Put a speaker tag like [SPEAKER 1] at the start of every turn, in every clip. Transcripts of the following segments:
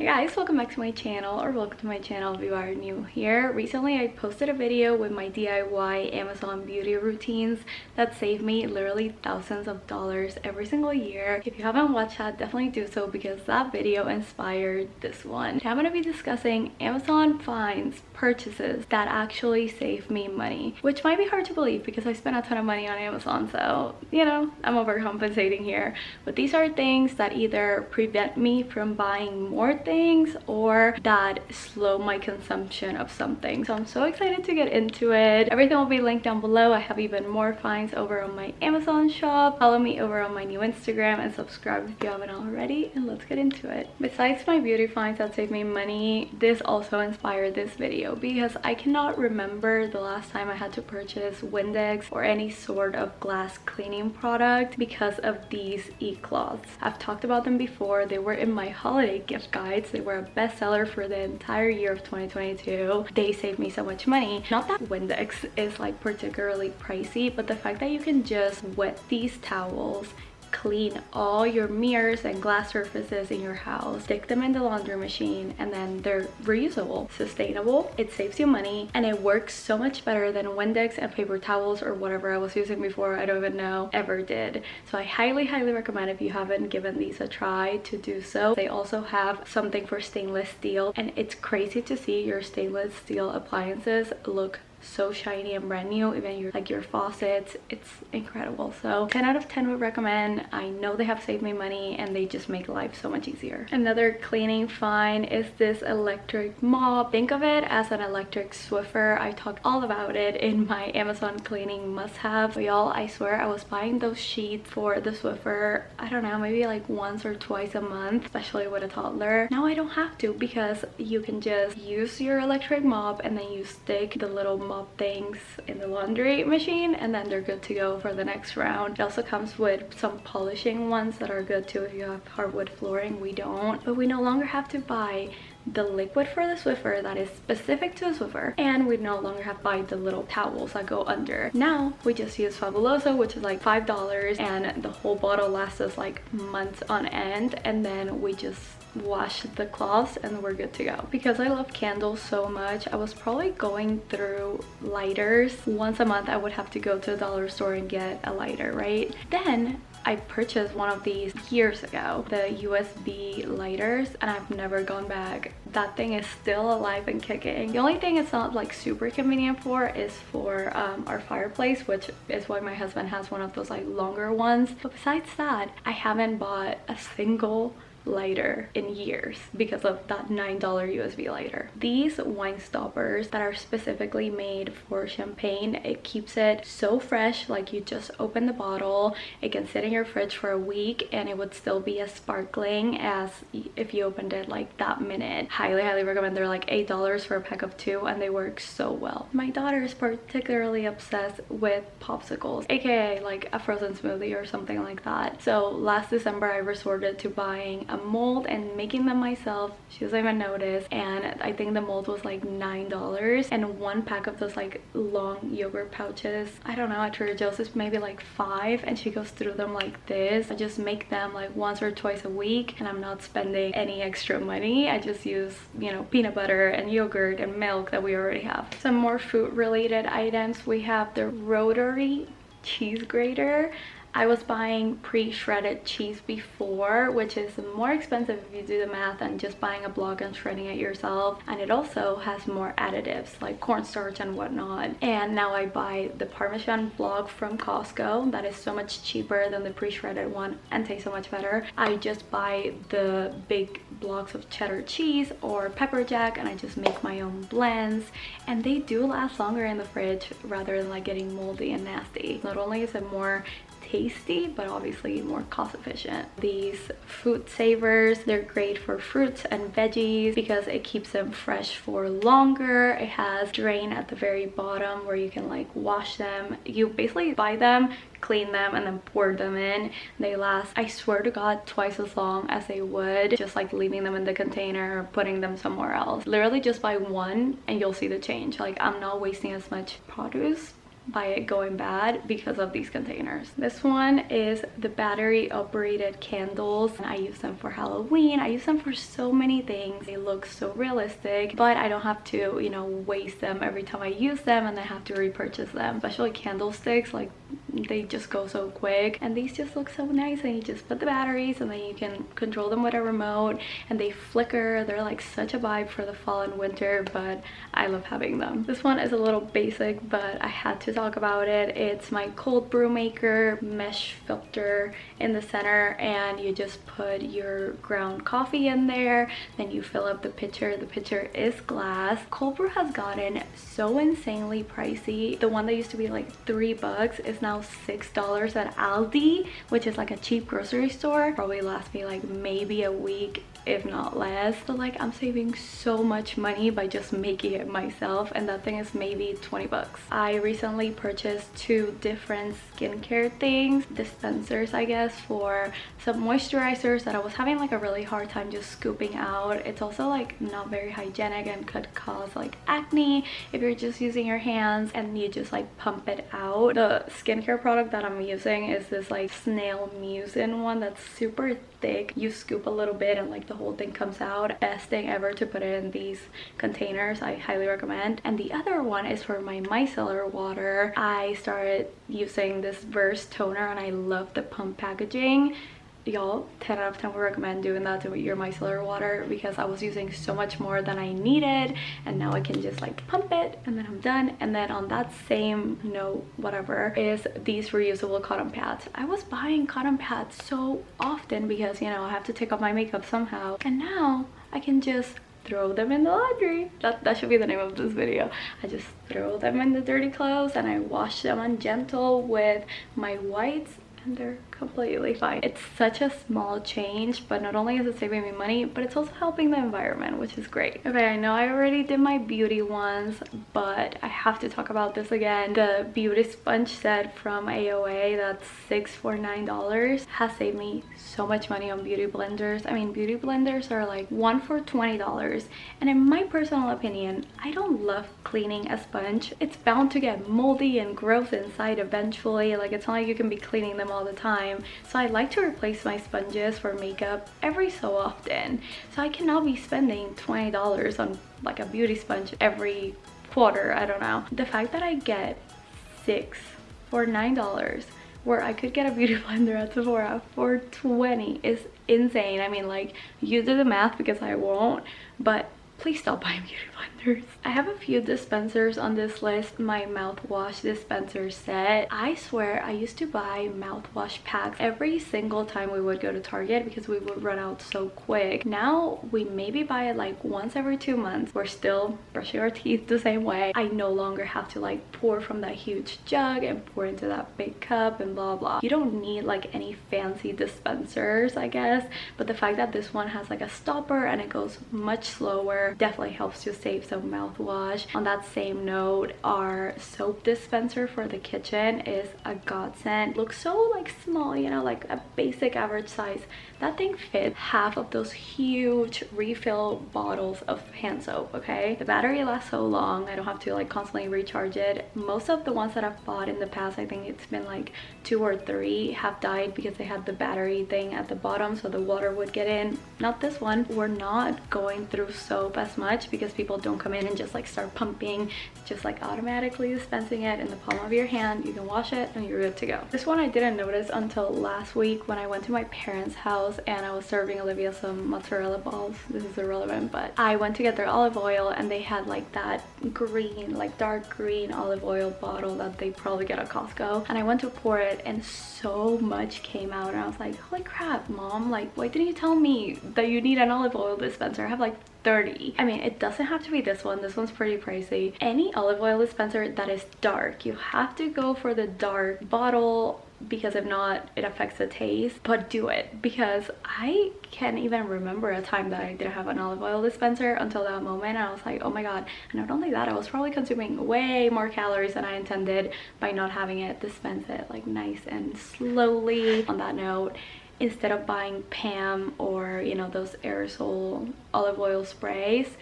[SPEAKER 1] Hey guys, welcome back to my channel, or welcome to my channel if you are new here. Recently I posted a video with my DIY Amazon beauty routines that save me literally thousands of dollars every single year. If you haven't watched that, definitely do so because that video inspired this one. I'm going to be discussing Amazon finds purchases that actually save me money, which might be hard to believe because I spent a ton of money on Amazon, so you know, I'm overcompensating here. But these are things that either prevent me from buying more things or that slow my consumption of something. So I'm so excited to get into it. Everything will be linked down below. I have even more finds over on my Amazon shop. Follow me over on my new Instagram and subscribe if you haven't already, and let's get into it. Besides my beauty finds that save me money, this also inspired this video because I cannot remember the last time I had to purchase Windex or any sort of glass cleaning product because of these e-cloths. I've talked about them before. They were in my holiday gift guides. They were a bestseller for the entire year of 2022. They saved me so much money. Not that Windex is like particularly pricey, but the fact that you can just wet these towels, clean all your mirrors and glass surfaces in your house, stick them in the laundry machine, and then they're reusable, sustainable, it saves you money, and it works so much better than Windex and paper towels or whatever I was using before, I don't even know, ever did. So I highly recommend, if you haven't given these a try, to do so. They also have something for stainless steel, and it's crazy to see your stainless steel appliances look so shiny and brand new, even your faucets. It's incredible. So 10 out of 10 would recommend. I know they have saved me money and they just make life so much easier. Another cleaning find is this electric mop. Think of it as an electric Swiffer. I talked all about it in my Amazon cleaning must-have. But y'all, I swear I was buying those sheets for the Swiffer, I don't know, maybe like once or twice a month, especially with a toddler. Now I don't have to because you can just use your electric mop and then you stick the little mop things in the laundry machine and then they're good to go for the next round. It also comes with some polishing ones that are good too if you have hardwood flooring. We don't, but we no longer have to buy the liquid for the Swiffer that is specific to the Swiffer, and we no longer have to buy the little towels that go under. Now we just use Fabuloso, which is like $5, and the whole bottle lasts us like months on end, and then we just wash the cloths and we're good to go. Because I love candles so much, I was probably going through lighters. Once a month I would have to go to the dollar store and get a lighter, right? Then I purchased one of these years ago, the USB lighters, and I've never gone back. That thing is still alive and kicking. The only thing it's not like super convenient for is for our fireplace, which is why my husband has one of those like longer ones. But besides that, I haven't bought a single lighter in years because of that $9 USB lighter. These wine stoppers that are specifically made for champagne, it keeps it so fresh, like you just open the bottle, it can sit in your fridge for a week and it would still be as sparkling as if you opened it like that minute. Highly recommend. They're like $8 for a pack of 2 and they work so well. My daughter is particularly obsessed with popsicles, aka like a frozen smoothie or something like that. So last December I resorted to buying a mold and making them myself. She doesn't even notice, and I think the mold was like $9, and one pack of those like long yogurt pouches, I don't know, at Trader Joe's is maybe like $5, and she goes through them like this. I just make them like once or twice a week and I'm not spending any extra money. I just use, you know, peanut butter and yogurt and milk that we already have. Some more food related items. We have the rotary cheese grater. I was buying pre-shredded cheese before, which is more expensive if you do the math than just buying a block and shredding it yourself, and it also has more additives like cornstarch and whatnot. And now I buy the Parmesan block from Costco that is so much cheaper than the pre-shredded one and tastes so much better. I just buy the big blocks of cheddar cheese or pepper jack and I just make my own blends, and they do last longer in the fridge rather than like getting moldy and nasty. Not only is it more tasty, but obviously more cost efficient. These food savers, they're great for fruits and veggies because it keeps them fresh for longer. It has drain at the very bottom where you can like wash them. You basically buy them, clean them, and then pour them in. They last, I swear to God, twice as long as they would just like leaving them in the container or putting them somewhere else. Literally just buy one and you'll see the change. Like, I'm not wasting as much produce by it going bad because of these containers. This one is the battery operated candles. I use them for Halloween. I use them for so many things. They look so realistic, but I don't have to, you know, waste them every time I use them and I have to repurchase them. Especially candlesticks, like they just go so quick, and these just look so nice, and you just put the batteries and then you can control them with a remote and they flicker. They're like such a vibe for the fall and winter, but I love having them. This one is a little basic, but I had to talk about it. It's my cold brew maker mesh filter in the center, and you just put your ground coffee in there, then you fill up the pitcher. The pitcher is glass. Cold brew has gotten so insanely pricey. The one that used to be like $3 is now $6 at Aldi, which is like a cheap grocery store. Probably lasts me like maybe a week, if not less. But like I'm saving so much money by just making it myself, and that thing is maybe 20 bucks. I recently purchased 2 different skincare things, dispensers I guess, for some moisturizers that I was having like a really hard time just scooping out. It's also like not very hygienic and could cause like acne if you're just using your hands and you just like pump it out. The skincare product that I'm using is this like snail mucin one that's super thick. You scoop a little bit and like the whole thing comes out. Best thing ever to put it in these containers. I highly recommend. And the other one is for my micellar water. I started using this Verse toner and I love the pump packaging. Y'all, 10 out of 10 would recommend doing that to your micellar water, because I was using so much more than I needed, and now I can just like pump it and then I'm done. And then on that same note, whatever, is these reusable cotton pads. I was buying cotton pads so often because, you know, I have to take off my makeup somehow, and now I can just throw them in the laundry. That should be the name of this video. I just throw them in the dirty clothes and I wash them on gentle with my whites, and they're completely fine. It's such a small change, but not only is it saving me money, but it's also helping the environment, which is great. Okay, I know I already did my beauty ones, but I have to talk about this again. The beauty sponge set from AOA, that's $6 for $9, has saved me so much money on beauty blenders. I mean, beauty blenders are like 1 for $20, and in my personal opinion, I don't love cleaning a sponge. It's bound to get moldy and gross inside eventually. Like, it's not like you can be cleaning them all the time. So I like to replace my sponges for makeup every so often. So I cannot be spending $20 on like a beauty sponge every quarter. I don't know. The fact that I get 6 for $9, where I could get a beauty blender at Sephora for $20, is insane. I mean, like, you do the math because I won't, but please stop buying beauty blenders. I have a few dispensers on this list. My mouthwash dispenser set. I swear I used to buy mouthwash packs every single time we would go to Target because we would run out so quick. Now we maybe buy it like once every 2 months. We're still brushing our teeth the same way. I no longer have to like pour from that huge jug and pour into that big cup and blah blah. You don't need like any fancy dispensers, I guess, but the fact that this one has like a stopper and it goes much slower definitely helps to save some mouthwash. On that same note, our soap dispenser for the kitchen is a godsend. Looks so like small, you know, like a basic average size. That thing fits half of those huge refill bottles of hand soap, okay? The battery lasts so long, I don't have to like constantly recharge it. Most of the ones that I've bought in the past, I think it's been like 2 or 3, have died because they had the battery thing at the bottom so the water would get in. Not this one. We're not going through soap as much because people don't come in and just like start pumping. It's just like automatically dispensing it in the palm of your hand. You can wash it and you're good to go. This one I didn't notice until last week when I went to my parents' house and I was serving Olivia some mozzarella balls. This is irrelevant, but I went to get their olive oil and they had like that green, like dark green olive oil bottle that they probably get at Costco, and I went to pour it and so much came out and I was like, holy crap, mom, like why didn't you tell me that you need an olive oil dispenser? I have like 30. I mean, it doesn't have to be this one. This one's pretty pricey. Any olive oil dispenser that is dark, you have to go for the dark bottle because if not, it affects the taste. But do it, because I can't even remember a time that I didn't have an olive oil dispenser until that moment. And I was like, oh my god. And not only that, I was probably consuming way more calories than I intended by not having it. Dispense it like nice and slowly. On that note, instead of buying Pam or, you know, those aerosol olive oil sprays,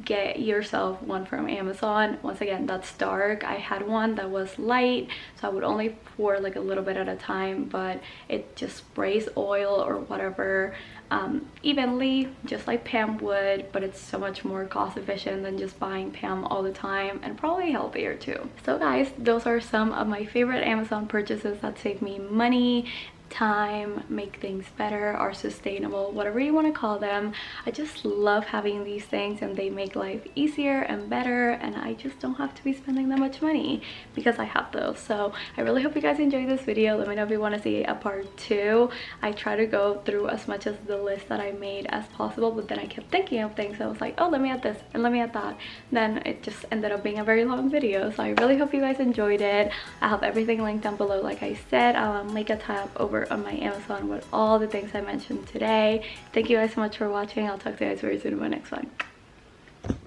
[SPEAKER 1] get yourself one from Amazon. Once again, that's dark. I had one that was light, so I would only pour like a little bit at a time, but it just sprays oil or whatever evenly, just like Pam would, but it's so much more cost efficient than just buying Pam all the time, and probably healthier too. So guys, those are some of my favorite Amazon purchases that save me money, time, make things better, are sustainable, whatever you want to call them. I just love having these things, and they make life easier and better, and I just don't have to be spending that much money because I have those. So I really hope you guys enjoyed this video. Let me know if you want to see a part 2. I try to go through as much of the list that I made as possible, but then I kept thinking of things. I was like, oh, let me add this and let me add that. Then it just ended up being a very long video. So I really hope you guys enjoyed it. I have everything linked down below. Like I said, I'll make a tab over on my Amazon with all the things I mentioned today. Thank you guys so much for watching. I'll talk to you guys very soon in my next one.